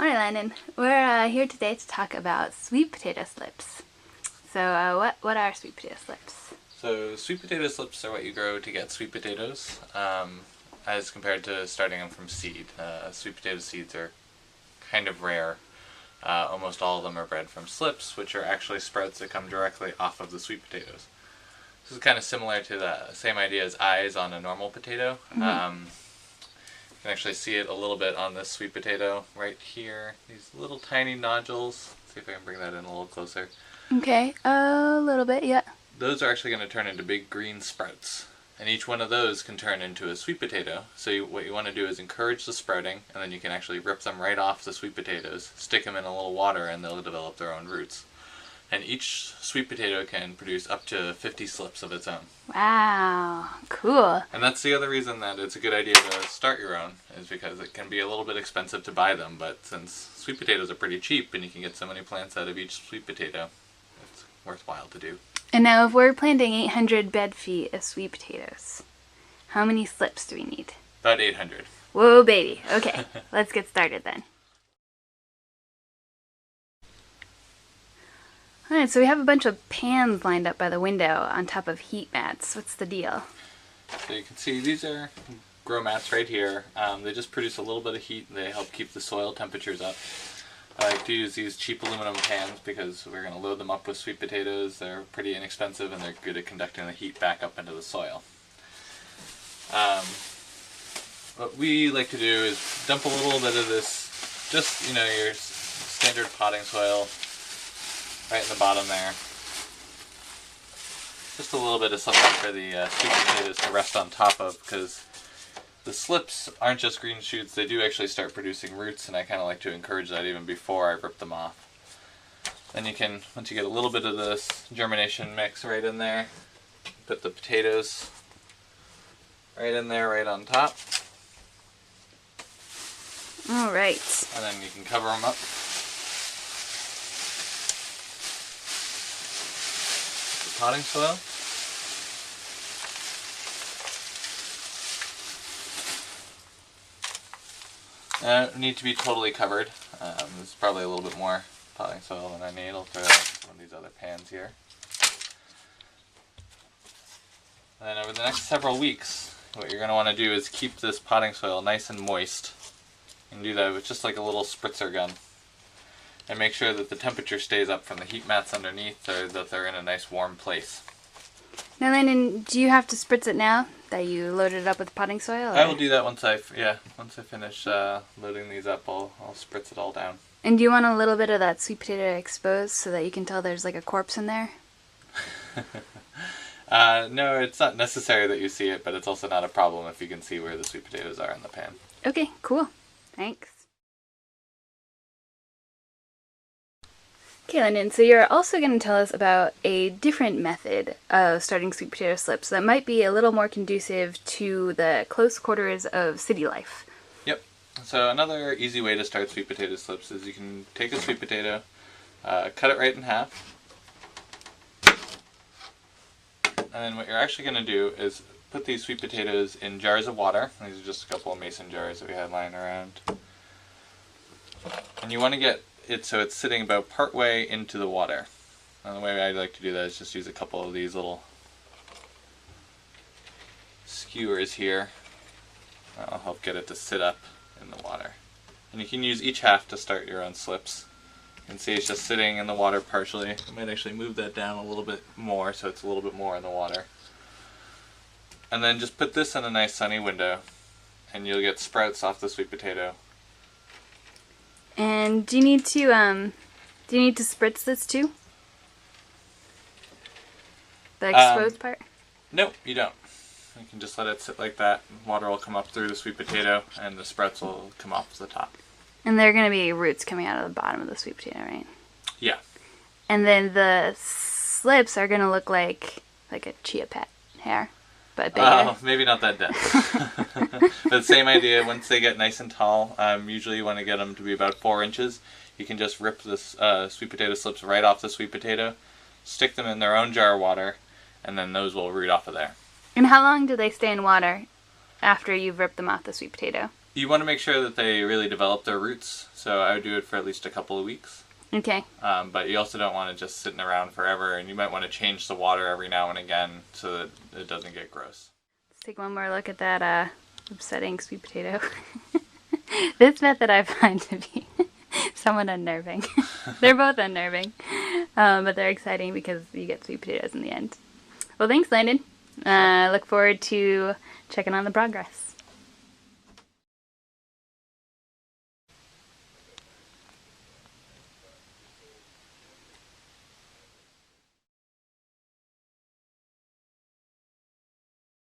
Hi, Landon. We're here today to talk about sweet potato slips. So, what are sweet potato slips? So sweet potato slips are what you grow to get sweet potatoes, as compared to starting them from seed. Sweet potato seeds are kind of rare. Almost all of them are bred from slips, which are actually sprouts that come directly off of the sweet potatoes. This is kind of similar to the same idea as eyes on a normal potato. You can actually see it a little bit on this sweet potato right here. These little tiny nodules. Let's see if I can bring that in a little closer. Okay, a little bit, yeah. Those are actually going to turn into big green sprouts. And each one of those can turn into a sweet potato. So what you want to do is encourage the sprouting, and then you can actually rip them right off the sweet potatoes, stick them in a little water, and they'll develop their own roots. And each sweet potato can produce up to 50 slips of its own. Wow, cool. And that's the other reason that it's a good idea to start your own, is because it can be a little bit expensive to buy them, but since sweet potatoes are pretty cheap and you can get so many plants out of each sweet potato, it's worthwhile to do. And now if we're planting 800 bed feet of sweet potatoes, how many slips do we need? About 800. Whoa, baby. Okay, let's get started then. Alright, so we have a bunch of pans lined up by the window on top of heat mats. What's the deal? So you can see these are grow mats right here. They just produce a little bit of heat and they help keep the soil temperatures up. I like to use these cheap aluminum pans because we're going to load them up with sweet potatoes. They're pretty inexpensive and they're good at conducting the heat back up into the soil. What we like to do is dump a little bit of this, just your standard potting soil, right in the bottom there. Just a little bit of something for the sweet potatoes to rest on top of, because the slips aren't just green shoots, they do actually start producing roots, and I kind of like to encourage that even before I rip them off. Then you can, once you get a little bit of this germination mix right in there, put the potatoes right in there, right on top. Alright. And then you can cover them up. The potting soil. Need to be totally covered. There's probably a little bit more potting soil than I need. I'll throw out one of these other pans here. And then over the next several weeks, what you're going to want to do is keep this potting soil nice and moist. You can do that with just like a little spritzer gun. And make sure that the temperature stays up from the heat mats underneath, so that they're in a nice warm place. Now, Landon, do you have to spritz it now that you loaded it up with potting soil? Or? I will do that once I finish loading these up. I'll spritz it all down. And do you want a little bit of that sweet potato exposed so that you can tell there's like a corpse in there? No, it's not necessary that you see it, but it's also not a problem if you can see where the sweet potatoes are in the pan. Okay, cool. Thanks. Okay, Landon, so you're also going to tell us about a different method of starting sweet potato slips that might be a little more conducive to the close quarters of city life. Yep. So another easy way to start sweet potato slips is you can take a sweet potato, cut it right in half, and then what you're actually going to do is put these sweet potatoes in jars of water. These are just a couple of mason jars that we had lying around. And you want to get it so it's sitting about part way into the water. And the way I like to do that is just use a couple of these little skewers here. That'll help get it to sit up in the water. And you can use each half to start your own slips. You can see it's just sitting in the water partially. I might actually move that down a little bit more so it's a little bit more in the water. And then just put this in a nice sunny window and you'll get sprouts off the sweet potato. And do you need to spritz this too? The exposed part? Nope, you don't. You can just let it sit like that. Water will come up through the sweet potato and the sprouts will come off the top. And there are going to be roots coming out of the bottom of the sweet potato, right? Yeah. And then the slips are going to look like a chia pet hair, but bigger. Oh, maybe not that dense. But same idea, once they get nice and tall, usually you want to get them to be about 4 inches. You can just rip this sweet potato slips right off the sweet potato, stick them in their own jar of water, and then those will root off of there. And how long do they stay in water? after you've ripped them off the sweet potato? You want to make sure that they really develop their roots, so I would do it for at least a couple of weeks. Okay. But you also don't want it just sitting around forever, and you might want to change the water every now and again so that it doesn't get gross. Let's take one more look at that upsetting sweet potato. This method I find to be somewhat unnerving. They're both unnerving, but they're exciting because you get sweet potatoes in the end. Well, thanks, Landon. Look forward to checking on the progress.